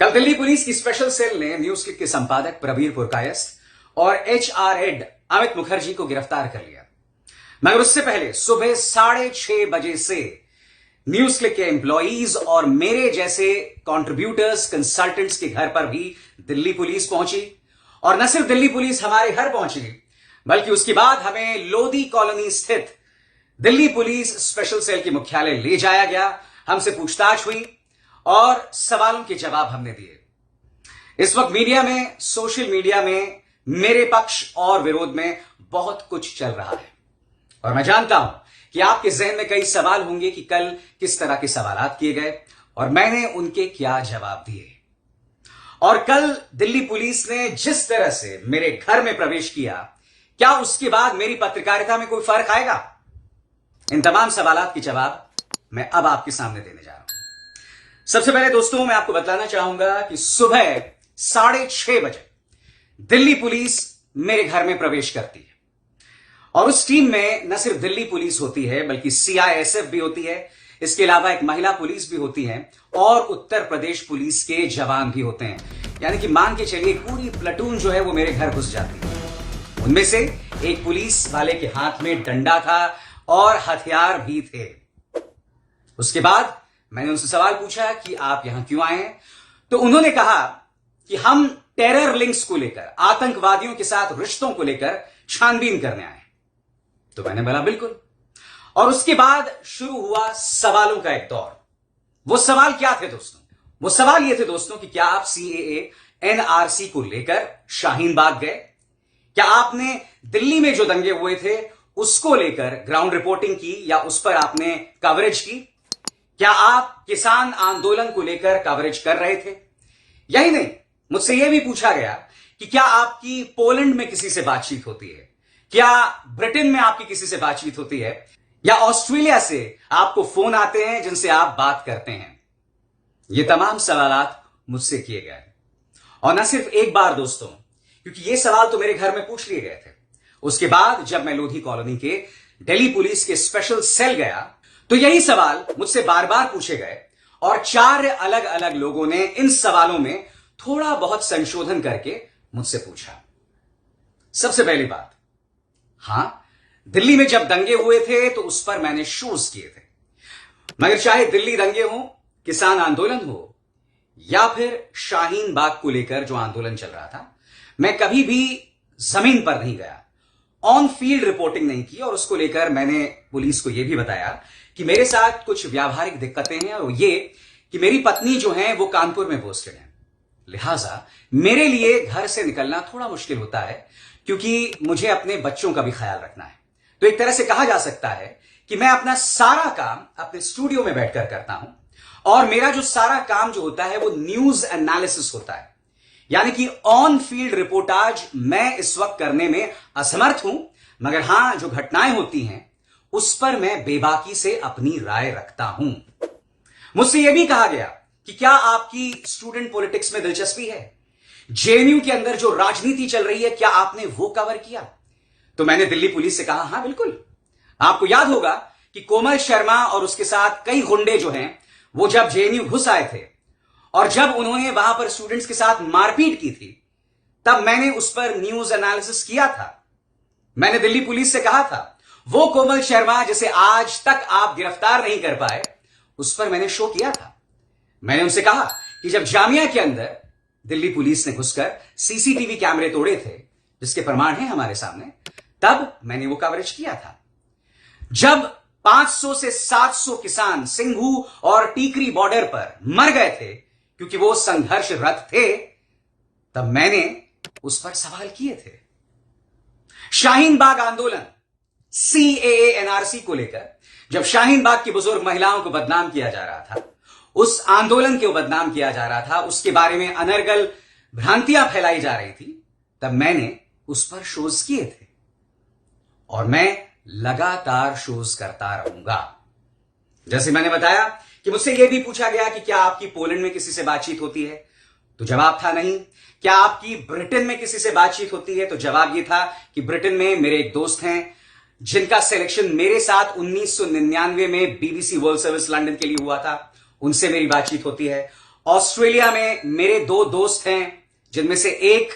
कल दिल्ली पुलिस की special cell ने न्यूज क्लिक के संपादक प्रबीर पुरकायस्थ और एचआर हेड अमित मुखर्जी को गिरफ्तार कर लिया। मगर उससे पहले सुबह 6:30 बजे से न्यूज क्लिक के एम्प्लॉइज और मेरे जैसे कंट्रीब्यूटर्स कंसल्टेंट्स के घर पर भी दिल्ली पुलिस पहुंची। और न सिर्फ दिल्ली पुलिस हमारे घर पहुंची, बल्कि उसके बाद हमें लोधी कॉलोनी स्थित दिल्ली पुलिस स्पेशल सेल के मुख्यालय ले जाया गया। हमसे पूछताछ हुई और सवालों के जवाब हमने दिए। इस वक्त मीडिया में, सोशल मीडिया में मेरे पक्ष और विरोध में बहुत कुछ चल रहा है और मैं जानता हूं कि आपके जहन में कई सवाल होंगे कि कल किस तरह के सवालात किए गए और मैंने उनके क्या जवाब दिए। और कल दिल्ली पुलिस ने जिस तरह से मेरे घर में प्रवेश किया, क्या उसके बाद मेरी पत्रकारिता में कोई फर्क आएगा? इन तमाम सवालात के जवाब मैं अब आपके सामने देने जा रहा हूं। सबसे पहले दोस्तों, मैं आपको बताना चाहूंगा कि सुबह 6:30 बजे दिल्ली पुलिस मेरे घर में प्रवेश करती है और उस टीम में न सिर्फ दिल्ली पुलिस होती है, बल्कि सीआईएसएफ भी होती है। इसके अलावा एक महिला पुलिस भी होती है और उत्तर प्रदेश पुलिस के जवान भी होते हैं। यानी कि मान के चलिए पूरी प्लेटून जो है वो मेरे घर घुस जाती है। उनमें से एक पुलिस वाले के हाथ में डंडा था और हथियार भी थे। उसके बाद मैंने उनसे सवाल पूछा कि आप यहां क्यों आए हैं, तो उन्होंने कहा कि हम टेरर लिंक्स को लेकर, आतंकवादियों के साथ रिश्तों को लेकर छानबीन करने आए। तो मैंने बोला बिल्कुल। और उसके बाद शुरू हुआ सवालों का एक दौर। वो सवाल क्या थे दोस्तों? वो सवाल ये थे दोस्तों कि क्या आप सीएए एनआरसी को लेकर शाहीन बाग गए? क्या आपने दिल्ली में जो दंगे हुए थे उसको लेकर ग्राउंड रिपोर्टिंग की या उस पर आपने कवरेज की? क्या आप किसान आंदोलन को लेकर कवरेज कर रहे थे? यही नहीं, मुझसे यह भी पूछा गया कि क्या आपकी पोलैंड में किसी से बातचीत होती है, क्या ब्रिटेन में आपकी किसी से बातचीत होती है, या ऑस्ट्रेलिया से आपको फोन आते हैं जिनसे आप बात करते हैं? ये तमाम सवालात मुझसे किए गए और न सिर्फ एक बार दोस्तों, क्योंकि ये सवाल तो मेरे घर में पूछ लिए गए थे। उसके बाद जब मैं लोधी कॉलोनी के दिल्ली पुलिस के स्पेशल सेल गया तो यही सवाल मुझसे बार बार पूछे गए और 4 अलग अलग लोगों ने इन सवालों में थोड़ा बहुत संशोधन करके मुझसे पूछा। सबसे पहली बात, हां, दिल्ली में जब दंगे हुए थे तो उस पर मैंने शोज किए थे। मगर चाहे दिल्ली दंगे हो, किसान आंदोलन हो या फिर शाहीन बाग को लेकर जो आंदोलन चल रहा था, मैं कभी भी जमीन पर नहीं गया, ऑन फील्ड रिपोर्टिंग नहीं की। और उसको लेकर मैंने पुलिस को यह भी बताया कि मेरे साथ कुछ व्यावहारिक दिक्कतें हैं और ये कि मेरी पत्नी जो है वो कानपुर में पोस्टेड है, लिहाजा मेरे लिए घर से निकलना थोड़ा मुश्किल होता है क्योंकि मुझे अपने बच्चों का भी ख्याल रखना है। तो एक तरह से कहा जा सकता है कि मैं अपना सारा काम अपने स्टूडियो में बैठकर करता हूं और मेरा जो सारा काम जो होता है वो न्यूज एनालिसिस होता है। यानी कि ऑन फील्ड रिपोर्टाज मैं इस वक्त करने में असमर्थ हूं, मगर हां, जो घटनाएं होती हैं उस पर मैं बेबाकी से अपनी राय रखता हूं। मुझसे यह भी कहा गया कि क्या आपकी स्टूडेंट पॉलिटिक्स में दिलचस्पी है? जेएनयू के अंदर जो राजनीति चल रही है, क्या आपने वो कवर किया? तो मैंने दिल्ली पुलिस से कहा, हां बिल्कुल। आपको याद होगा कि कोमल शर्मा और उसके साथ कई गुंडे जो हैं वो जब जेएनयू घुस आए थे और जब उन्होंने वहां पर स्टूडेंट्स के साथ मारपीट की थी, तब मैंने उस पर न्यूज एनालिसिस किया था। मैंने दिल्ली पुलिस से कहा था वो कोमल शर्मा जिसे आज तक आप गिरफ्तार नहीं कर पाए, उस पर मैंने शो किया था। मैंने उनसे कहा कि जब जामिया के अंदर दिल्ली पुलिस ने घुसकर सीसीटीवी कैमरे तोड़े थे, जिसके प्रमाण हैं हमारे सामने, तब मैंने वो कवरेज किया था। जब 500 से 700 किसान सिंघू और टीकरी बॉर्डर पर मर गए थे क्योंकि वो संघर्षरत थे, तब मैंने उस पर सवाल किए थे। शाहीन बाग आंदोलन, सीएए एनआरसी को लेकर जब शाहीन बाग की बुजुर्ग महिलाओं को बदनाम किया जा रहा था, उस आंदोलन को बदनाम किया जा रहा था, उसके बारे में अनर्गल भ्रांतियां फैलाई जा रही थी, तब मैंने उस पर शोज किए थे और मैं लगातार शोज करता रहूंगा। जैसे मैंने बताया कि मुझसे यह भी पूछा गया कि क्या आपकी पोलैंड में किसी से बातचीत होती है, तो जवाब था नहीं। क्या आपकी ब्रिटेन में किसी से बातचीत होती है, तो जवाब यह था कि ब्रिटेन में मेरे एक दोस्त हैं जिनका सिलेक्शन मेरे साथ 1999 में बीबीसी वर्ल्ड सर्विस लंदन के लिए हुआ था, उनसे मेरी बातचीत होती है। ऑस्ट्रेलिया में मेरे दो दोस्त हैं, जिनमें से एक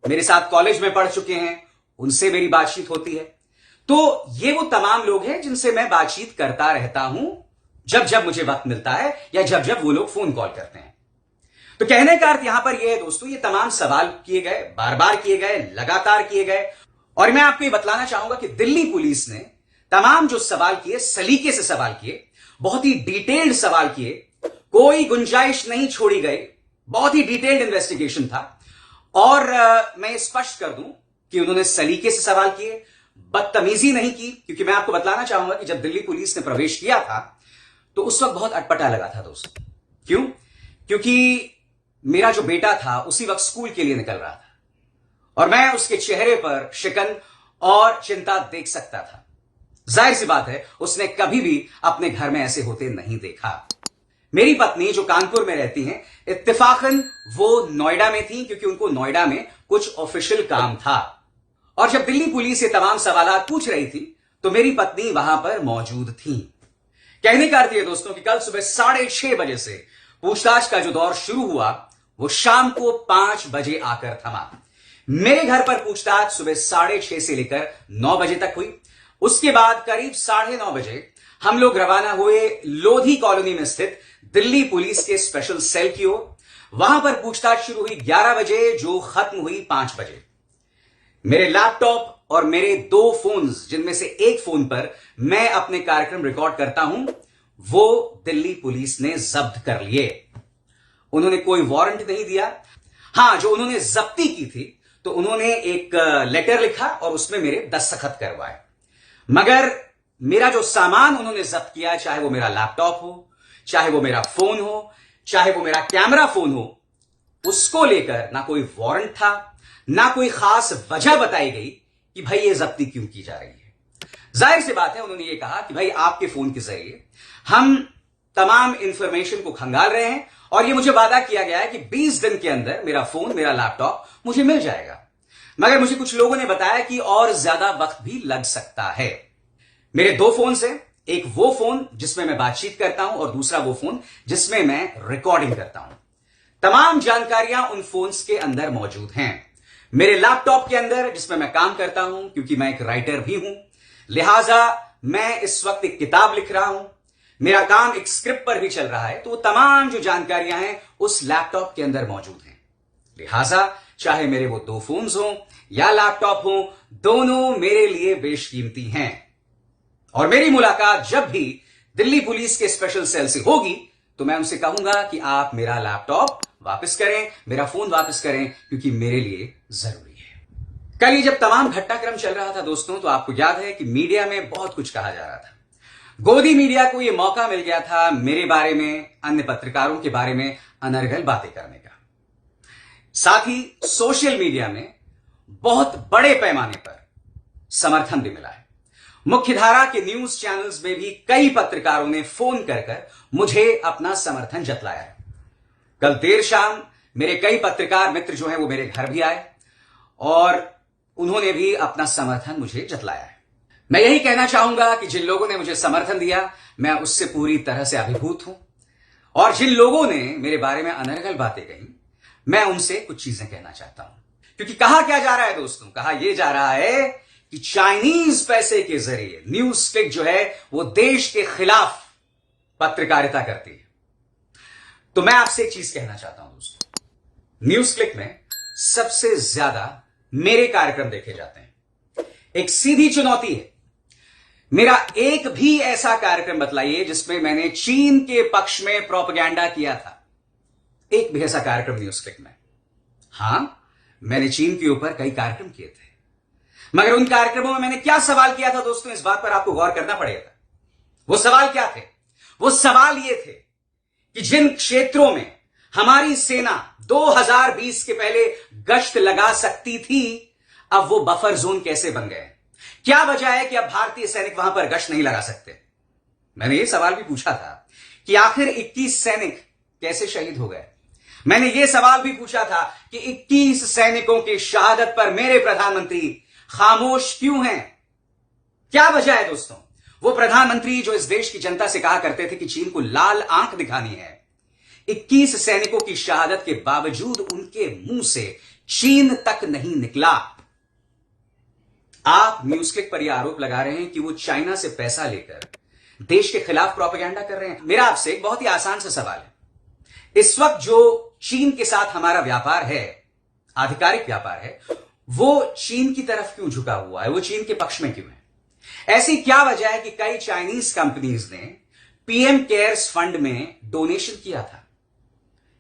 मेरे साथ कॉलेज में पढ़ चुके हैं, उनसे मेरी बातचीत होती है। तो ये वो तमाम लोग हैं जिनसे मैं बातचीत करता रहता हूं जब जब मुझे वक्त मिलता है या जब जब वो लोग फोन कॉल करते हैं। तो कहने का अर्थ यहां पर यह है दोस्तों, ये तमाम सवाल किए गए, बार बार किए गए, लगातार किए गए, और मैं आपको ये बतलाना चाहूंगा कि दिल्ली पुलिस ने तमाम जो सवाल किए, सलीके से सवाल किए, बहुत ही डिटेल्ड सवाल किए, कोई गुंजाइश नहीं छोड़ी गई, बहुत ही डिटेल्ड इन्वेस्टिगेशन था। और मैं स्पष्ट कर दूं कि उन्होंने सलीके से सवाल किए, बदतमीजी नहीं की, क्योंकि मैं आपको बतलाना चाहूंगा कि जब दिल्ली पुलिस ने प्रवेश किया था तो उस वक्त बहुत अटपटा लगा था दोस्तों। क्यों? क्योंकि मेरा जो बेटा था उसी वक्त स्कूल के लिए निकल रहा था और मैं उसके चेहरे पर शिकन और चिंता देख सकता था। जाहिर सी बात है, उसने कभी भी अपने घर में ऐसे होते नहीं देखा। मेरी पत्नी जो कानपुर में रहती हैं, इत्तेफाकन वो नोएडा में थी, क्योंकि उनको नोएडा में कुछ ऑफिशियल काम था। और जब दिल्ली पुलिस ये तमाम सवाल पूछ रही थी तो मेरी पत्नी वहां पर मौजूद थी। कहने का अर्थ ये दोस्तों कि कल सुबह 6:30 बजे से पूछताछ का जो दौर शुरू हुआ वो शाम को 5 बजे आकर थमा। मेरे घर पर पूछताछ सुबह 6:30 से लेकर 9 बजे तक हुई। उसके बाद करीब 9:30 बजे हम लोग रवाना हुए लोधी कॉलोनी में स्थित दिल्ली पुलिस के स्पेशल सेल की ओर। वहां पर पूछताछ शुरू हुई 11 बजे, जो खत्म हुई 5 बजे। मेरे लैपटॉप और मेरे 2 फोन्स, जिनमें से एक फोन पर मैं अपने कार्यक्रम रिकॉर्ड करता हूं, वो दिल्ली पुलिस ने जब्त कर लिए। उन्होंने कोई वारंट नहीं दिया। हां, जो उन्होंने जब्ती की थी तो उन्होंने एक लेटर लिखा और उसमें मेरे दस्तखत करवाए। मगर मेरा जो सामान उन्होंने जब्त किया, चाहे वो मेरा लैपटॉप हो, चाहे वो मेरा फोन हो, चाहे वो मेरा कैमरा फोन हो, उसको लेकर ना कोई वारंट था, ना कोई खास वजह बताई गई कि भाई ये जब्ती क्यों की जा रही है। जाहिर सी बात है, उन्होंने ये कहा कि भाई आपके फोन के जरिए हम तमाम इंफॉर्मेशन को खंगाल रहे हैं और ये मुझे वादा किया गया है कि 20 दिन के अंदर मेरा फोन, मेरा लैपटॉप मुझे मिल जाएगा। मगर मुझे कुछ लोगों ने बताया कि और ज्यादा वक्त भी लग सकता है। मेरे 2 फोन से, एक वो फोन जिसमें मैं बातचीत करता हूं और दूसरा वो फोन जिसमें मैं रिकॉर्डिंग करता हूं। तमाम जानकारियां उन फोन्स के अंदर मौजूद हैं। मेरे लैपटॉप के अंदर, जिसमें मैं काम करता हूं, क्योंकि मैं एक राइटर भी हूं, लिहाजा मैं इस वक्त एक किताब लिख रहा हूं, मेरा काम एक स्क्रिप्ट पर भी चल रहा है, तो वो तमाम जो जानकारियां हैं उस लैपटॉप के अंदर मौजूद हैं। लिहाजा चाहे मेरे वो 2 फोन्स हों या लैपटॉप हो, दोनों मेरे लिए बेशकीमती हैं। और मेरी मुलाकात जब भी दिल्ली पुलिस के स्पेशल सेल से होगी तो मैं उनसे कहूंगा कि आप मेरा लैपटॉप वापस करें, मेरा फोन वापस करें, क्योंकि मेरे लिए जरूरी है। कल ये जब तमाम घटनाक्रम चल रहा था दोस्तों, तो आपको याद है कि मीडिया में बहुत कुछ कहा जा रहा था। गोदी मीडिया को यह मौका मिल गया था मेरे बारे में, अन्य पत्रकारों के बारे में अनर्गल बातें करने का। साथ ही सोशल मीडिया में बहुत बड़े पैमाने पर समर्थन भी मिला है। मुख्यधारा के न्यूज चैनल्स में भी कई पत्रकारों ने फोन कर मुझे अपना समर्थन जतलाया है। कल देर शाम मेरे कई पत्रकार मित्र जो हैं वो मेरे घर भी आए और उन्होंने भी अपना समर्थन मुझे जतलाया है। मैं यही कहना चाहूंगा कि जिन लोगों ने मुझे समर्थन दिया, मैं उससे पूरी तरह से अभिभूत हूं, और जिन लोगों ने मेरे बारे में अनर्गल बातें कही, मैं उनसे कुछ चीजें कहना चाहता हूं। क्योंकि कहा क्या जा रहा है दोस्तों, कहा यह जा रहा है कि चाइनीज पैसे के जरिए न्यूज क्लिक जो है वो देश के खिलाफ पत्रकारिता करती है। तो मैं आपसे एक चीज कहना चाहता हूं दोस्तों, न्यूज क्लिक में सबसे ज्यादा मेरे कार्यक्रम देखे जाते हैं। एक सीधी चुनौती है, मेरा एक भी ऐसा कार्यक्रम बतलाइए जिसमें मैंने चीन के पक्ष में प्रोपेगेंडा किया था। एक भी ऐसा कार्यक्रम न्यूज क्लिक में। हां, मैंने चीन के ऊपर कई कार्यक्रम किए थे, मगर उन कार्यक्रमों में मैंने क्या सवाल किया था दोस्तों, इस बात पर आपको गौर करना पड़ेगा। वो सवाल क्या थे? वो सवाल ये थे कि जिन क्षेत्रों में हमारी सेना 2020 के पहले गश्त लगा सकती थी, अब वो बफर जोन कैसे बन गए? क्या वजह है कि अब भारतीय सैनिक वहां पर गश्त नहीं लगा सकते? मैंने ये सवाल भी पूछा था कि आखिर 21 सैनिक कैसे शहीद हो गए। मैंने ये सवाल भी पूछा था कि 21 सैनिकों की शहादत पर मेरे प्रधानमंत्री खामोश क्यों हैं? क्या वजह है दोस्तों? वो प्रधानमंत्री जो इस देश की जनता से कहा करते थे कि चीन को लाल आंख दिखानी है, 21 सैनिकों की शहादत के बावजूद उनके मुंह से चीन तक नहीं निकला। आप न्यूज क्लिक पर यह आरोप लगा रहे हैं कि वो चाइना से पैसा लेकर देश के खिलाफ प्रोपेगेंडा कर रहे हैं। मेरा आपसे एक बहुत ही आसान सा सवाल है, इस वक्त जो चीन के साथ हमारा व्यापार है, आधिकारिक व्यापार है, वो चीन की तरफ क्यों झुका हुआ है? वो चीन के पक्ष में क्यों है? ऐसी क्या वजह है कि कई चाइनीज कंपनीज ने पीएम केयर्स फंड में डोनेशन किया था?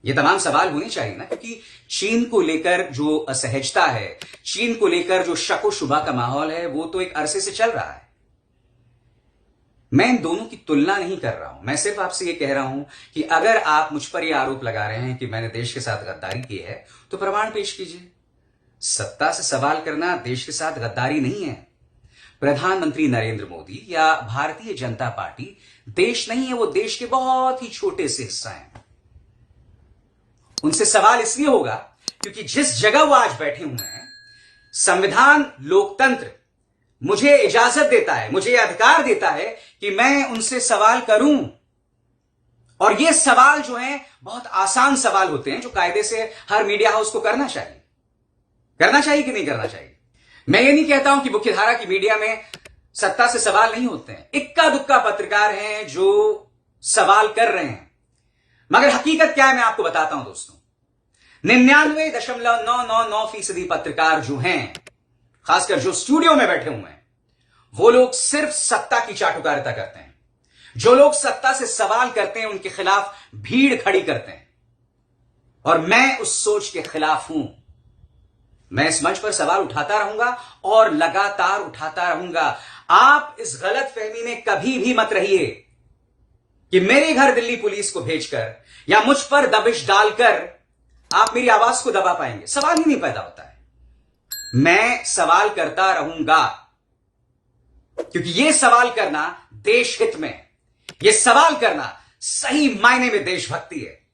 ये तमाम सवाल होने चाहिए ना, क्योंकि चीन को लेकर जो असहजता है, चीन को लेकर जो शक व शुबा का माहौल है, वो तो एक अरसे से चल रहा है। मैं इन दोनों की तुलना नहीं कर रहा हूं, मैं सिर्फ आपसे यह कह रहा हूं कि अगर आप मुझ पर यह आरोप लगा रहे हैं कि मैंने देश के साथ गद्दारी की है, तो प्रमाण पेश कीजिए। सत्ता से सवाल करना देश के साथ गद्दारी नहीं है। प्रधानमंत्री नरेंद्र मोदी या भारतीय जनता पार्टी देश नहीं है, वो देश के बहुत ही छोटे से हिस्सा हैं। उनसे सवाल इसलिए होगा क्योंकि जिस जगह वो आज बैठे हुए हैं, संविधान, लोकतंत्र मुझे इजाजत देता है, मुझे यह अधिकार देता है कि मैं उनसे सवाल करूं। और ये सवाल जो हैं बहुत आसान सवाल होते हैं, जो कायदे से हर मीडिया हाउस को करना चाहिए। करना चाहिए कि नहीं करना चाहिए? मैं ये नहीं कहता हूं कि मुख्यधारा की मीडिया में सत्ता से सवाल नहीं होते हैं। इक्का दुक्का पत्रकार हैं जो सवाल कर रहे हैं, मगर हकीकत क्या है मैं आपको बताता हूं दोस्तों। 99.999% पत्रकार जो हैं, खासकर जो स्टूडियो में बैठे हुए हैं, वो लोग सिर्फ सत्ता की चाटुकारिता करते हैं। जो लोग सत्ता से सवाल करते हैं, उनके खिलाफ भीड़ खड़ी करते हैं, और मैं उस सोच के खिलाफ हूं। मैं इस मंच पर सवाल उठाता रहूंगा और लगातार उठाता रहूंगा। आप इस गलत फहमी में कभी भी मत रहिए कि मेरे घर दिल्ली पुलिस को भेजकर या मुझ पर दबिश डालकर आप मेरी आवाज को दबा पाएंगे। सवाल ही नहीं पैदा होता है। मैं सवाल करता रहूंगा, क्योंकि यह सवाल करना देश हित में, यह सवाल करना सही मायने में देशभक्ति है।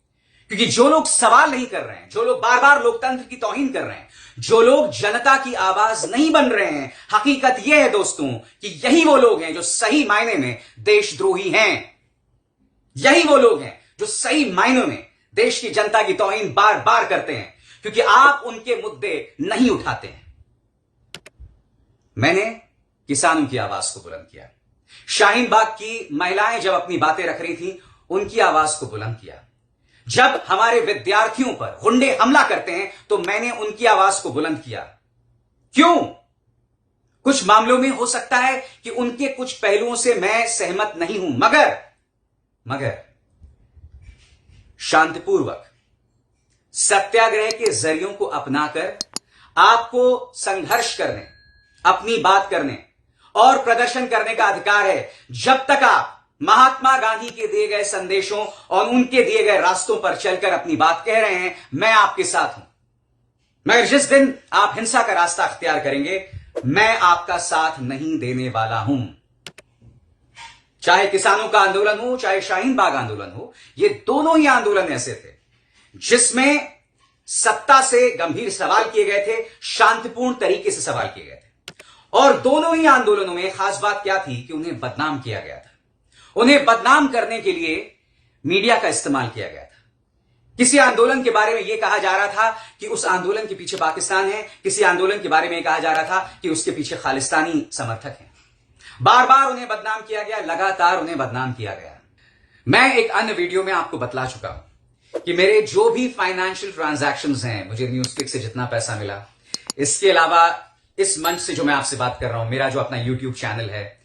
क्योंकि जो लोग सवाल नहीं कर रहे हैं, जो लोग बार बार लोकतंत्र की तौहीन कर रहे हैं, जो लोग जनता की आवाज नहीं बन रहे हैं, हकीकत यह है दोस्तों कि यही वो लोग हैं जो सही मायने में देशद्रोही हैं। यही वो लोग हैं जो सही मायनों में देश की जनता की तौहीन बार बार करते हैं, क्योंकि आप उनके मुद्दे नहीं उठाते हैं। मैंने किसानों की आवाज को बुलंद किया। शाहीन बाग की महिलाएं जब अपनी बातें रख रही थी, उनकी आवाज को बुलंद किया। जब हमारे विद्यार्थियों पर गुंडे हमला करते हैं, तो मैंने उनकी आवाज को बुलंद किया। क्यों? कुछ मामलों में हो सकता है कि उनके कुछ पहलुओं से मैं सहमत नहीं हूं, मगर शांतिपूर्वक सत्याग्रह के जरियों को अपनाकर आपको संघर्ष करने, अपनी बात करने और प्रदर्शन करने का अधिकार है। जब तक आप महात्मा गांधी के दिए गए संदेशों और उनके दिए गए रास्तों पर चलकर अपनी बात कह रहे हैं, मैं आपके साथ हूं। मगर जिस दिन आप हिंसा का रास्ता अख्तियार करेंगे, मैं आपका साथ नहीं देने वाला हूं। चाहे किसानों का आंदोलन हो, चाहे शाहीन बाग आंदोलन हो, ये दोनों ही आंदोलन ऐसे थे जिसमें सत्ता से गंभीर सवाल किए गए थे, शांतिपूर्ण तरीके से सवाल किए गए थे। और दोनों ही आंदोलनों में खास बात क्या थी कि उन्हें बदनाम किया गया था। उन्हें बदनाम करने के लिए मीडिया का इस्तेमाल किया गया था। किसी आंदोलन के बारे में यह कहा जा रहा था कि उस आंदोलन के पीछे पाकिस्तान है, किसी आंदोलन के बारे में कहा जा रहा था कि उसके पीछे खालिस्तानी समर्थक हैं। बार बार उन्हें बदनाम किया गया, लगातार उन्हें बदनाम किया गया। मैं एक अन्य वीडियो में आपको बतला चुका हूं कि मेरे जो भी फाइनेंशियल ट्रांजैक्शंस हैं, मुझे न्यूज क्लिक से जितना पैसा मिला, इसके अलावा इस मंच से जो मैं आपसे बात कर रहा हूं, मेरा जो अपना यूट्यूब चैनल है,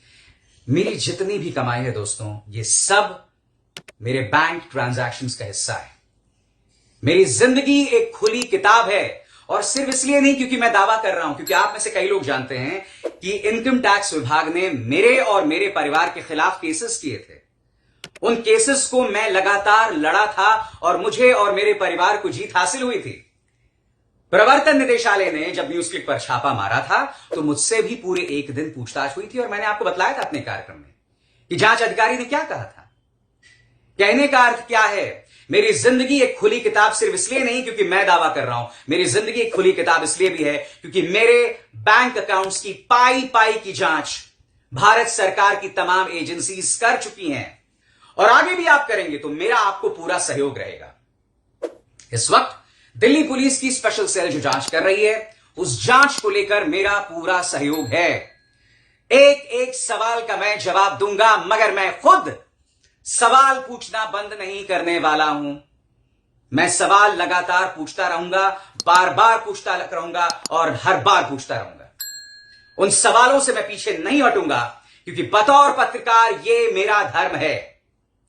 मेरी जितनी भी कमाई है दोस्तों, ये सब मेरे बैंक ट्रांजैक्शंस का हिस्सा है। मेरी जिंदगी एक खुली किताब है, और सिर्फ इसलिए नहीं क्योंकि मैं दावा कर रहा हूं, क्योंकि आप में से कई लोग जानते हैं कि इनकम टैक्स विभाग ने मेरे और मेरे परिवार के खिलाफ केसेस किए थे। उन केसेस को मैं लगातार लड़ा था और मुझे और मेरे परिवार को जीत हासिल हुई थी। प्रवर्तन निदेशालय ने जब न्यूज क्लिक पर छापा मारा था, तो मुझसे भी पूरे एक दिन पूछताछ हुई थी, और मैंने आपको बतलाया था अपने कार्यक्रम में कि जांच अधिकारी ने क्या कहा था। कहने का अर्थ क्या है? मेरी जिंदगी एक खुली किताब सिर्फ इसलिए नहीं क्योंकि मैं दावा कर रहा हूं, मेरी जिंदगी एक खुली किताब इसलिए भी है क्योंकि मेरे बैंक अकाउंट्स की पाई पाई की जांच भारत सरकार की तमाम एजेंसीज कर चुकी हैं, और आगे भी आप करेंगे तो मेरा आपको पूरा सहयोग रहेगा। इस वक्त दिल्ली पुलिस की स्पेशल सेल जो जांच कर रही है, उस जांच को लेकर मेरा पूरा सहयोग है। एक एक सवाल का मैं जवाब दूंगा, मगर मैं खुद सवाल पूछना बंद नहीं करने वाला हूं। मैं सवाल लगातार पूछता रहूंगा, बार बार पूछता रहूंगा और हर बार पूछता रहूंगा। उन सवालों से मैं पीछे नहीं हटूंगा, क्योंकि बतौर पत्रकार ये मेरा धर्म है,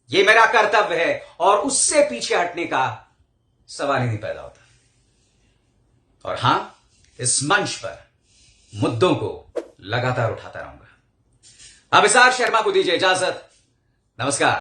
ये मेरा कर्तव्य है और उससे पीछे हटने का सवाल ही नहीं पैदा होता। और हां, इस मंच पर मुद्दों को लगातार उठाता रहूंगा। अब एसआर शर्मा को दीजिए इजाजत। नमस्कार।